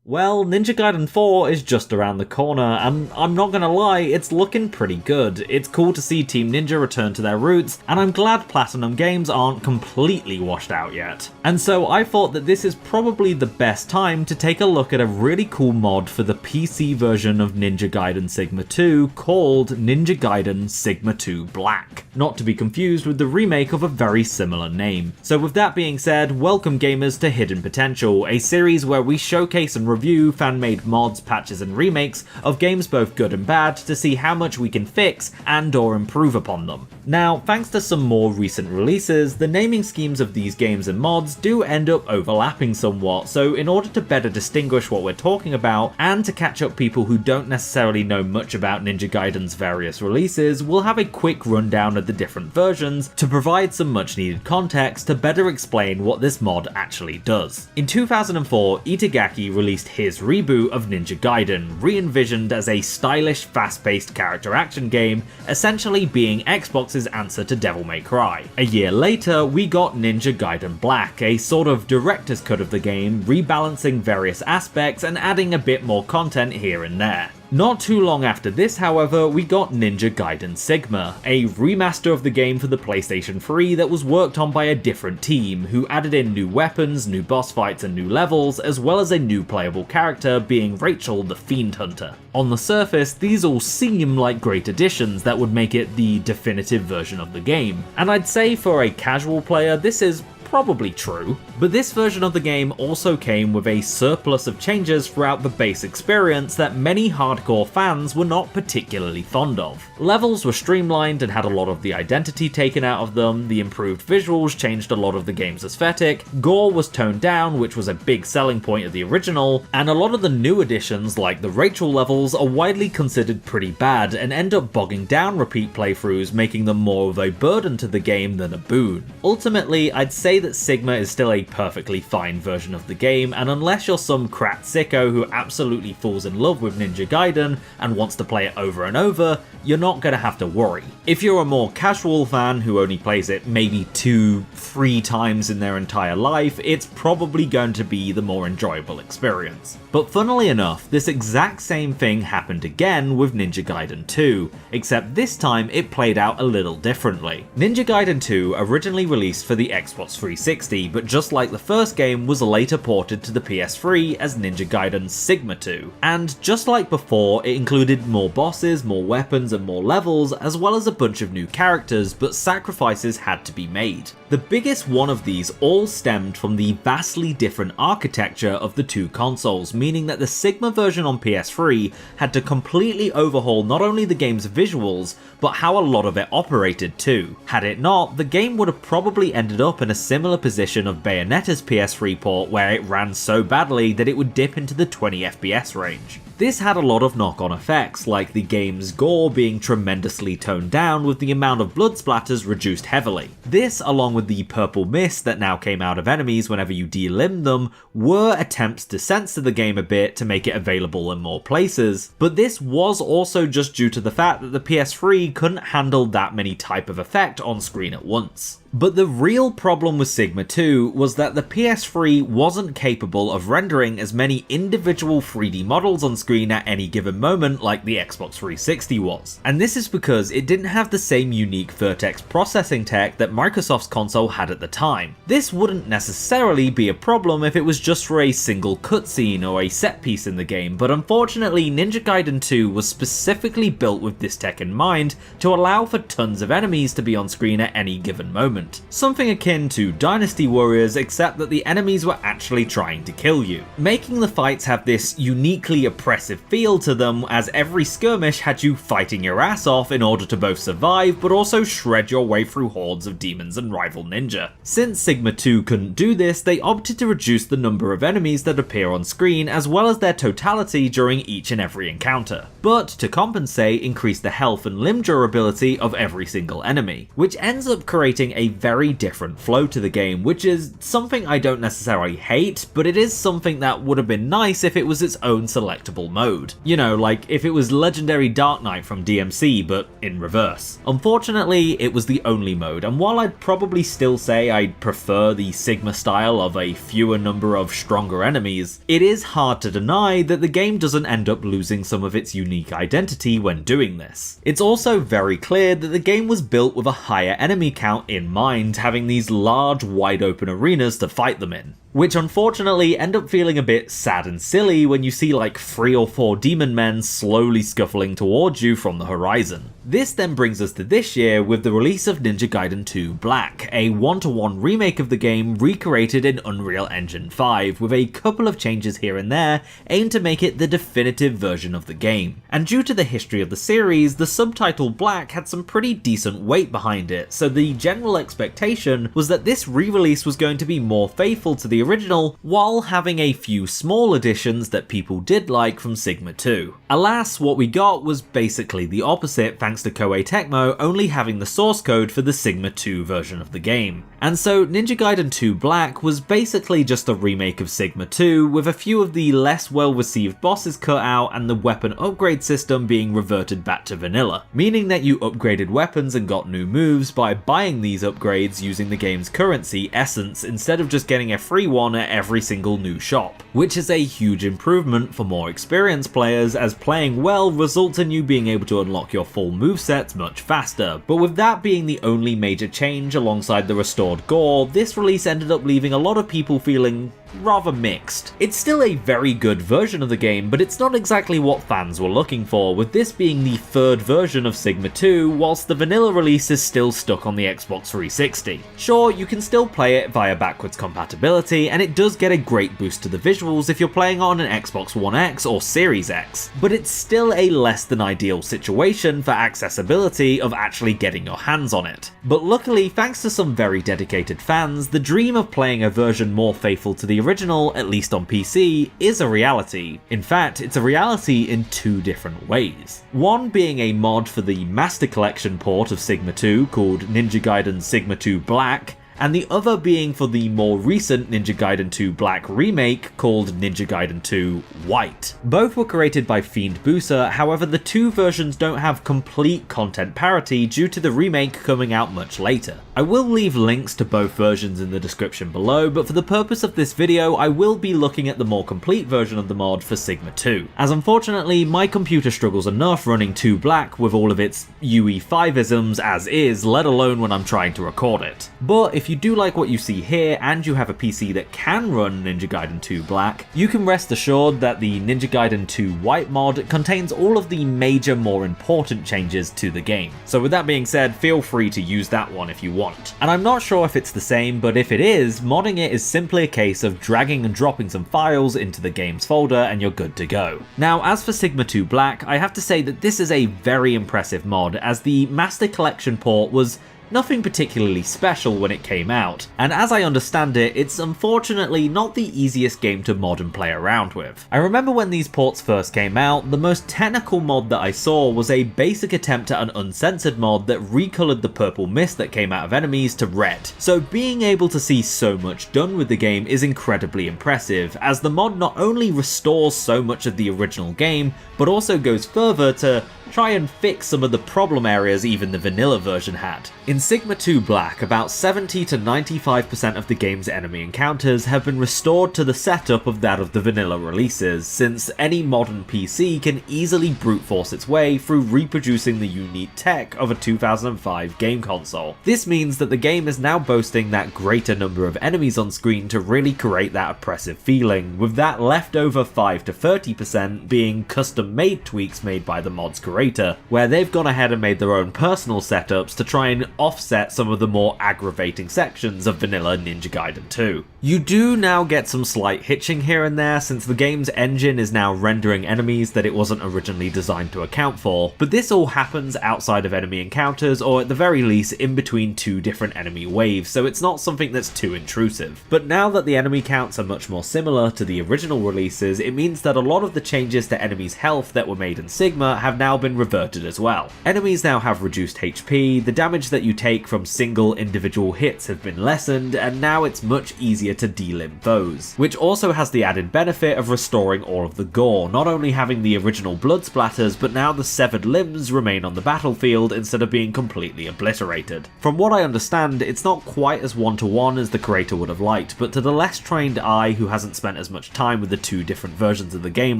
Well, Ninja Gaiden 4 is just around the corner, and I'm not gonna lie, it's looking pretty good. It's cool to see Team Ninja return to their roots, and I'm glad Platinum Games aren't completely washed out yet. And so I thought that this is probably the best time to take a look at a really cool mod for the PC version of Ninja Gaiden Sigma 2 called Ninja Gaiden Sigma 2 Black, not to be confused with the remake of a very similar name. So with that being said, welcome gamers to Hidden Potential, a series where we showcase and review fan-made mods, patches and remakes of games both good and bad to see how much we can fix and or improve upon them. Now, thanks to some more recent releases, the naming schemes of these games and mods do end up overlapping somewhat, so in order to better distinguish what we're talking about and to catch up people who don't necessarily know much about Ninja Gaiden's various releases, we'll have a quick rundown of the different versions to provide some much needed context to better explain what this mod actually does. In 2004, Itagaki released his reboot of Ninja Gaiden, re-envisioned as a stylish, fast-paced character action game, essentially being Xbox's answer to Devil May Cry. A year later, we got Ninja Gaiden Black, a sort of director's cut of the game, rebalancing various aspects and adding a bit more content here and there. Not too long after this, however, we got Ninja Gaiden Sigma, a remaster of the game for the PlayStation 3 that was worked on by a different team, who added in new weapons, new boss fights and new levels, as well as a new playable character being Rachel the Fiend Hunter. On the surface, these all seem like great additions that would make it the definitive version of the game, and I'd say for a casual player this is probably true, but this version of the game also came with a surplus of changes throughout the base experience that many hardcore fans were not particularly fond of. Levels were streamlined and had a lot of the identity taken out of them, the improved visuals changed a lot of the game's aesthetic, gore was toned down, which was a big selling point of the original, and a lot of the new additions like the Rachel levels are widely considered pretty bad and end up bogging down repeat playthroughs, making them more of a burden to the game than a boon. Ultimately, I'd say that Sigma is still a perfectly fine version of the game, and unless you're some crap sicko who absolutely falls in love with Ninja Gaiden and wants to play it over and over, you're not gonna have to worry. If you're a more casual fan who only plays it maybe 2-3 times in their entire life, it's probably going to be the more enjoyable experience. But funnily enough, this exact same thing happened again with Ninja Gaiden 2, except this time it played out a little differently. Ninja Gaiden 2 originally released for the Xbox 360, but just like the first game was later ported to the PS3 as Ninja Gaiden Sigma 2. And just like before, it included more bosses, more weapons and more levels, as well as a bunch of new characters, but sacrifices had to be made. The biggest one of these all stemmed from the vastly different architecture of the two consoles, meaning that the Sigma version on PS3 had to completely overhaul not only the game's visuals, but how a lot of it operated too. Had it not, the game would have probably ended up in a similar position of Bayonetta's PS3 port, where it ran so badly that it would dip into the 20 FPS range. This had a lot of knock-on effects, like the game's gore being tremendously toned down with the amount of blood splatters reduced heavily. This, along with the purple mist that now came out of enemies whenever you delimb them, were attempts to censor the game a bit to make it available in more places, but this was also just due to the fact that the PS3 couldn't handle that many type of effect on screen at once. But the real problem with Sigma 2 was that the PS3 wasn't capable of rendering as many individual 3D models on screen at any given moment like the Xbox 360 was. And this is because it didn't have the same unique Vertex processing tech that Microsoft's console had at the time. This wouldn't necessarily be a problem if it was just for a single cutscene or a set piece in the game, but unfortunately Ninja Gaiden 2 was specifically built with this tech in mind to allow for tons of enemies to be on screen at any given moment. Something akin to Dynasty Warriors, except that the enemies were actually trying to kill you, making the fights have this uniquely oppressive feel to them, as every skirmish had you fighting your ass off in order to both survive but also shred your way through hordes of demons and rival ninja. Since Sigma 2 couldn't do this, they opted to reduce the number of enemies that appear on screen as well as their totality during each and every encounter, but to compensate, increase the health and limb durability of every single enemy, which ends up creating a very different flow to the game, which is something I don't necessarily hate, but it is something that would have been nice if it was its own selectable mode. You know, like if it was Legendary Dark Knight from DMC, but in reverse. Unfortunately, it was the only mode, and while I'd probably still say I'd prefer the Sigma style of a fewer number of stronger enemies, it is hard to deny that the game doesn't end up losing some of its unique identity when doing this. It's also very clear that the game was built with a higher enemy count in mind, having these large, wide open arenas to fight them in, which unfortunately end up feeling a bit sad and silly when you see like 3 or 4 demon men slowly scuffling towards you from the horizon. This then brings us to this year with the release of Ninja Gaiden 2 Black, a 1-to-1 remake of the game recreated in Unreal Engine 5 with a couple of changes here and there aimed to make it the definitive version of the game. And due to the history of the series, the subtitle Black had some pretty decent weight behind it, so the general expectation was that this re-release was going to be more faithful to the original while having a few small additions that people did like from Sigma 2. Alas, what we got was basically the opposite thanks to Koei Tecmo only having the source code for the Sigma 2 version of the game. And so Ninja Gaiden 2 Black was basically just a remake of Sigma 2 with a few of the less well received bosses cut out and the weapon upgrade system being reverted back to vanilla, meaning that you upgraded weapons and got new moves by buying these upgrades using the game's currency Essence instead of just getting a free one at every single new shop, which is a huge improvement for more experienced players as playing well results in you being able to unlock your full movesets much faster. But with that being the only major change alongside the restored gore, this release ended up leaving a lot of people feeling rather mixed. It's still a very good version of the game, but it's not exactly what fans were looking for, with this being the third version of Sigma 2, whilst the vanilla release is still stuck on the Xbox 360. Sure, you can still play it via backwards compatibility, and it does get a great boost to the visuals if you're playing on an Xbox One X or Series X, but it's still a less than ideal situation for accessibility of actually getting your hands on it. But luckily, thanks to some very dedicated fans, the dream of playing a version more faithful to the original, at least on PC, is a reality. In fact, it's a reality in 2 different ways. One being a mod for the Master Collection port of Sigma 2 called Ninja Gaiden Sigma 2 Black, and the other being for the more recent Ninja Gaiden 2 Black remake called Ninja Gaiden 2 White. Both were created by Fiend Booser, however the 2 versions don't have complete content parity due to the remake coming out much later. I will leave links to both versions in the description below, but for the purpose of this video I will be looking at the more complete version of the mod for Sigma 2, as unfortunately my computer struggles enough running 2 Black with all of its UE5isms as is, let alone when I'm trying to record it. But if you do like what you see here and you have a PC that can run Ninja Gaiden 2 Black, you can rest assured that the Ninja Gaiden 2 White mod contains all of the major, more important changes to the game. So with that being said, feel free to use that one if you want. And I'm not sure if it's the same, but if it is, modding it is simply a case of dragging and dropping some files into the game's folder and you're good to go. Now, as for Sigma 2 Black, I have to say that this is a very impressive mod, as the Master Collection port was nothing particularly special when it came out, and as I understand it, it's unfortunately not the easiest game to mod and play around with. I remember when these ports first came out, the most technical mod that I saw was a basic attempt at an uncensored mod that recolored the purple mist that came out of enemies to red. So being able to see so much done with the game is incredibly impressive, as the mod not only restores so much of the original game, but also goes further to try and fix some of the problem areas even the vanilla version had. In Sigma 2 Black, about 70 to 95% of the game's enemy encounters have been restored to the setup of that of the vanilla releases, since any modern PC can easily brute force its way through reproducing the unique tech of a 2005 game console. This means that the game is now boasting that greater number of enemies on screen to really create that oppressive feeling, with that leftover 5 to 30% being custom made tweaks made by the mod's creator, where they've gone ahead and made their own personal setups to try and offset some of the more aggravating sections of vanilla Ninja Gaiden 2. You do now get some slight hitching here and there, since the game's engine is now rendering enemies that it wasn't originally designed to account for, but this all happens outside of enemy encounters, or at the very least in between 2 different enemy waves, so it's not something that's too intrusive. But now that the enemy counts are much more similar to the original releases, it means that a lot of the changes to enemies' health that were made in Sigma have now been reverted as well. Enemies now have reduced HP, the damage that you you take from single individual hits have been lessened, and now it's much easier to delimb foes, which also has the added benefit of restoring all of the gore, not only having the original blood splatters, but now the severed limbs remain on the battlefield instead of being completely obliterated. From what I understand, it's not quite as one-to-one as the creator would have liked, but to the less trained eye who hasn't spent as much time with the two different versions of the game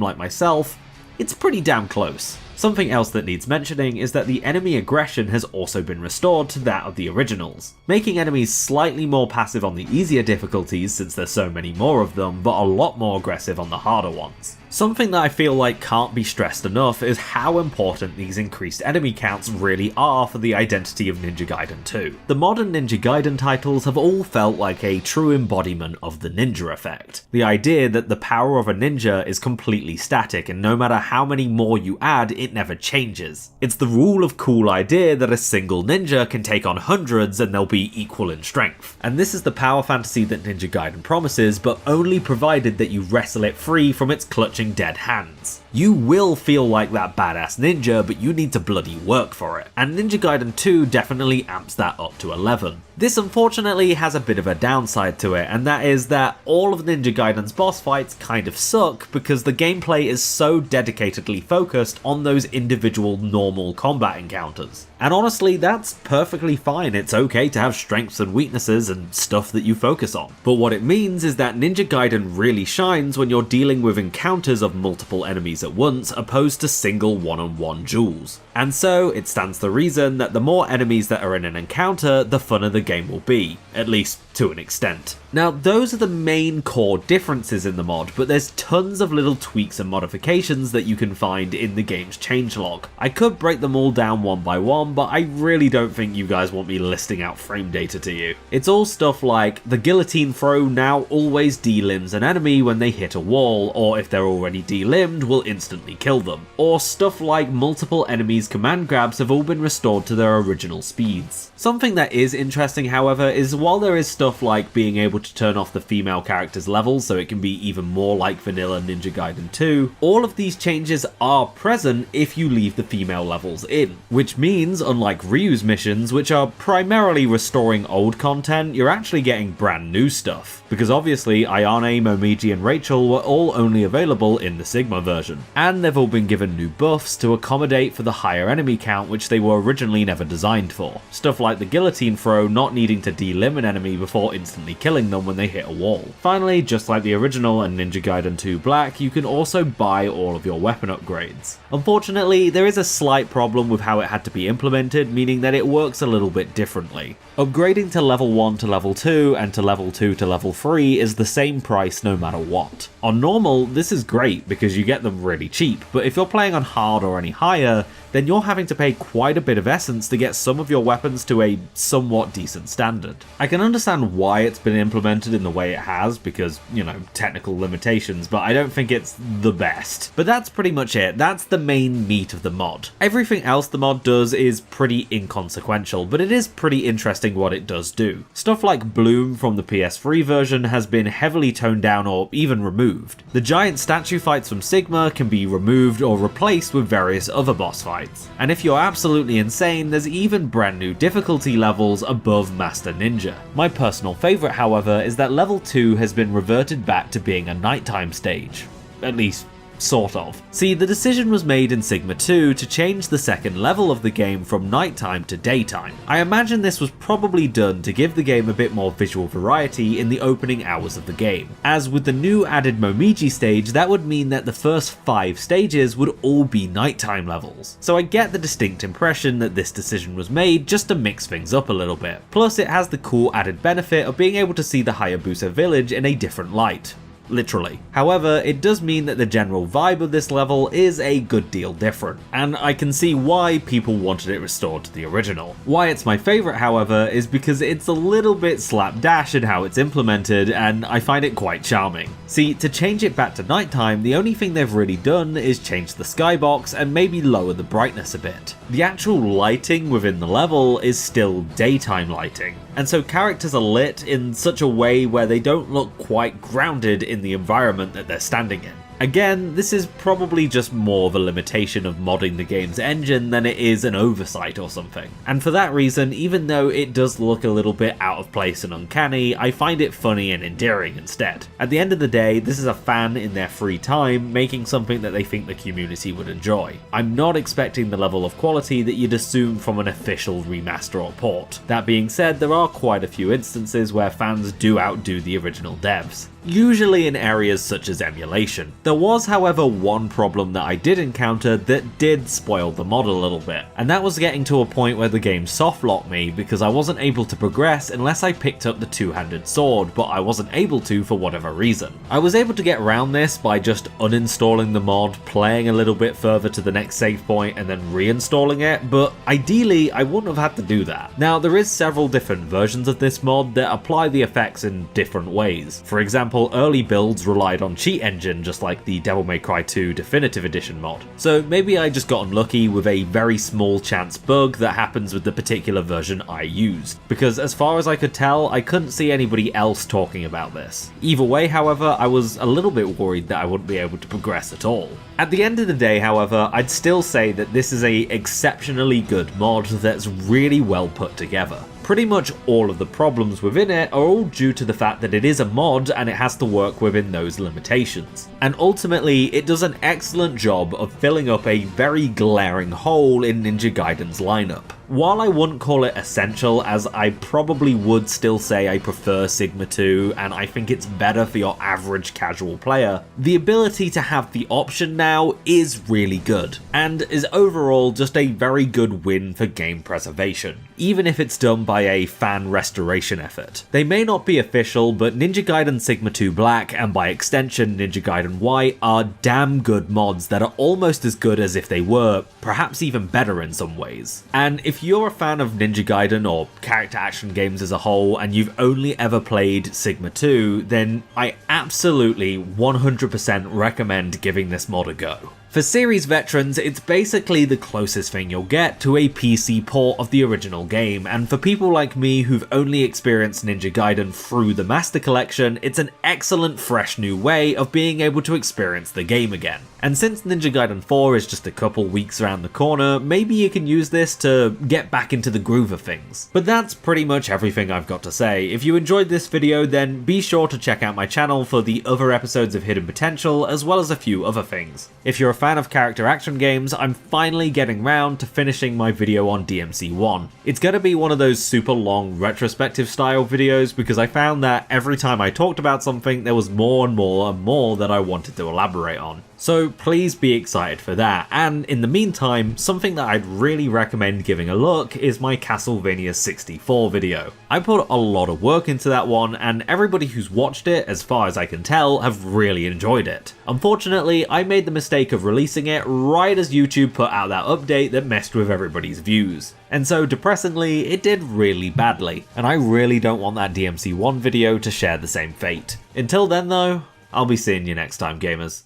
like myself, it's pretty damn close. Something else that needs mentioning is that the enemy aggression has also been restored to that of the originals, making enemies slightly more passive on the easier difficulties since there's so many more of them, but a lot more aggressive on the harder ones. Something that I feel like can't be stressed enough is how important these increased enemy counts really are for the identity of Ninja Gaiden 2. The modern Ninja Gaiden titles have all felt like a true embodiment of the ninja effect. The idea that the power of a ninja is completely static and no matter how many more you add, it never changes. It's the rule of cool idea that a single ninja can take on hundreds and they'll be equal in strength. And this is the power fantasy that Ninja Gaiden promises, but only provided that you wrestle it free from its clutching dead hands. You will feel like that badass ninja, but you need to bloody work for it. And Ninja Gaiden 2 definitely amps that up to 11. This unfortunately has a bit of a downside to it, and that is that all of Ninja Gaiden's boss fights kind of suck because the gameplay is so dedicatedly focused on those individual normal combat encounters. And honestly, that's perfectly fine. It's okay to have strengths and weaknesses and stuff that you focus on. But what it means is that Ninja Gaiden really shines when you're dealing with encounters of multiple enemies at once opposed to single one-on-one duels. And so it stands to reason that the more enemies that are in an encounter, the funner the game will be, at least to an extent. Now, those are the main core differences in the mod, but there's tons of little tweaks and modifications that you can find in the game's changelog. I could break them all down one by one, but I really don't think you guys want me listing out frame data to you. It's all stuff like the guillotine throw now always delimbs an enemy when they hit a wall, or if they're already delimbed, will instantly kill them. Or stuff like multiple enemies' command grabs have all been restored to their original speeds. Something that is interesting, however, is while there is stuff like being able to turn off the female character's levels so it can be even more like vanilla Ninja Gaiden 2, all of these changes are present if you leave the female levels in, which means, unlike Ryu's missions, which are primarily restoring old content, you're actually getting brand new stuff, because obviously Ayane, Momiji and Rachel were all only available in the Sigma version, and they've all been given new buffs to accommodate for the higher enemy count which they were originally never designed for. Stuff like the guillotine throw not needing to delimb an enemy before instantly killing them when they hit a wall. Finally, just like the original and Ninja Gaiden 2 Black, you can also buy all of your weapon upgrades. Unfortunately, there is a slight problem with how it had to be implemented, meaning that it works a little bit differently. Upgrading to level 1 to level 2 and to level 2 to level 3 is the same price no matter what. On normal, this is great because you get them really cheap, but if you're playing on hard or any higher, then you're having to pay quite a bit of essence to get some of your weapons to a somewhat decent standard. I can understand why it's been implemented in the way it has because, you know, technical limitations, but I don't think it's the best. But that's pretty much it. That's the main meat of the mod. Everything else the mod does is pretty inconsequential, but it is pretty interesting what it does do. Stuff like Bloom from the PS3 version has been heavily toned down or even removed. The giant statue fights from Sigma can be removed or replaced with various other boss fights. And if you're absolutely insane, there's even brand new difficulty levels above Master Ninja. My personal favourite, however, is that level 2 has been reverted back to being a nighttime stage. At least, sort of. See, the decision was made in Sigma 2 to change the second level of the game from nighttime to daytime. I imagine this was probably done to give the game a bit more visual variety in the opening hours of the game. As with the new added Momiji stage, that would mean that the first 5 stages would all be nighttime levels. So I get the distinct impression that this decision was made just to mix things up a little bit. Plus it has the cool added benefit of being able to see the Hayabusa village in a different light. Literally. However, it does mean that the general vibe of this level is a good deal different, and I can see why people wanted it restored to the original. Why it's my favourite, however, is because it's a little bit slapdash in how it's implemented, and I find it quite charming. See, to change it back to nighttime, the only thing they've really done is change the skybox and maybe lower the brightness a bit. The actual lighting within the level is still daytime lighting, and so characters are lit in such a way where they don't look quite grounded in the environment that they're standing in. Again, this is probably just more of a limitation of modding the game's engine than it is an oversight or something. And for that reason, even though it does look a little bit out of place and uncanny, I find it funny and endearing instead. At the end of the day, this is a fan in their free time making something that they think the community would enjoy. I'm not expecting the level of quality that you'd assume from an official remaster or port. That being said, there are quite a few instances where fans do outdo the original devs, usually in areas such as emulation. There was, however, one problem that I did encounter that did spoil the mod a little bit, and that was getting to a point where the game softlocked me because I wasn't able to progress unless I picked up the two-handed sword, but I wasn't able to for whatever reason. I was able to get around this by just uninstalling the mod, playing a little bit further to the next save point, and then reinstalling it, but ideally I wouldn't have had to do that. Now, there is several different versions of this mod that apply the effects in different ways. For example, early builds relied on cheat engine just like the Devil May Cry 2 Definitive Edition mod. So maybe I just got unlucky with a very small chance bug that happens with the particular version I used, because as far as I could tell, I couldn't see anybody else talking about this. Either way, however, I was a little bit worried that I wouldn't be able to progress at all. At the end of the day, however, I'd still say that this is an exceptionally good mod that's really well put together. Pretty much all of the problems within it are all due to the fact that it is a mod and it has to work within those limitations. And ultimately, it does an excellent job of filling up a very glaring hole in Ninja Gaiden's lineup. While I wouldn't call it essential, as I probably would still say I prefer Sigma 2 and I think it's better for your average casual player, the ability to have the option now is really good, and is overall just a very good win for game preservation, even if it's done by a fan restoration effort. They may not be official, but Ninja Gaiden Sigma 2 Black, and by extension Ninja Gaiden White, are damn good mods that are almost as good as if they were, perhaps even better in some ways. And if you're a fan of Ninja Gaiden or character action games as a whole and you've only ever played Sigma 2, then I absolutely 100% recommend giving this mod a go. For series veterans, it's basically the closest thing you'll get to a PC port of the original game, and for people like me who've only experienced Ninja Gaiden through the Master Collection, it's an excellent fresh new way of being able to experience the game again. And since Ninja Gaiden 4 is just a couple weeks around the corner, maybe you can use this to get back into the groove of things. But that's pretty much everything I've got to say. If you enjoyed this video, then be sure to check out my channel for the other episodes of Hidden Potential, as well as a few other things. If you're a fan of character action games, I'm finally getting round to finishing my video on DMC1. It's gonna be one of those super long retrospective style videos because I found that every time I talked about something there was more and more and more that I wanted to elaborate on. So please be excited for that, and in the meantime, something that I'd really recommend giving a look is my Castlevania 64 video. I put a lot of work into that one, and everybody who's watched it, as far as I can tell, have really enjoyed it. Unfortunately, I made the mistake of releasing it right as YouTube put out that update that messed with everybody's views. And so depressingly, it did really badly, and I really don't want that DMC1 video to share the same fate. Until then though, I'll be seeing you next time, gamers.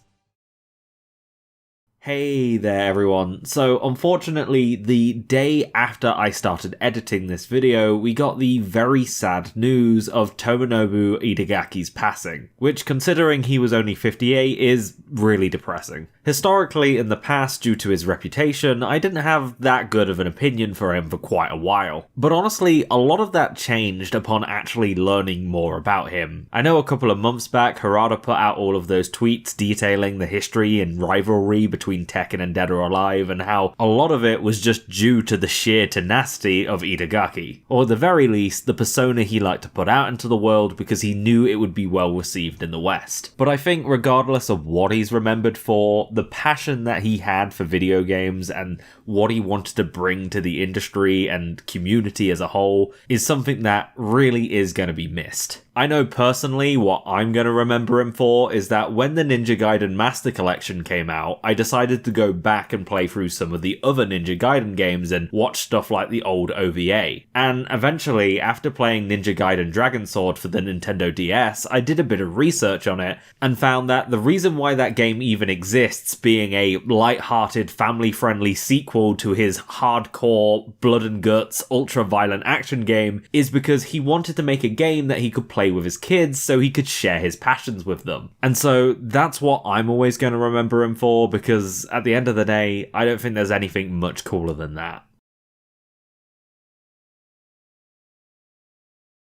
Hey there everyone. So unfortunately, the day after I started editing this video, we got the very sad news of Tomonobu Itagaki's passing, which considering he was only 58 is really depressing. Historically, in the past, due to his reputation, I didn't have that good of an opinion for him for quite a while. But honestly, a lot of that changed upon actually learning more about him. I know a couple of months back, Harada put out all of those tweets detailing the history and rivalry between Tekken and Dead or Alive, and how a lot of it was just due to the sheer tenacity of Itagaki, or at the very least, the persona he liked to put out into the world because he knew it would be well received in the West. But I think regardless of what he's remembered for, the passion that he had for video games and what he wanted to bring to the industry and community as a whole is something that really is going to be missed. I know personally what I'm going to remember him for is that when the Ninja Gaiden Master Collection came out, I decided to go back and play through some of the other Ninja Gaiden games and watch stuff like the old OVA. And eventually, after playing Ninja Gaiden Dragon Sword for the Nintendo DS, I did a bit of research on it and found that the reason why that game even exists, being a light-hearted, family-friendly sequel to his hardcore, blood and guts, ultra-violent action game, is because he wanted to make a game that he could play play with his kids so he could share his passions with them. And so that's what I'm always going to remember him for, because at the end of the day, I don't think there's anything much cooler than that.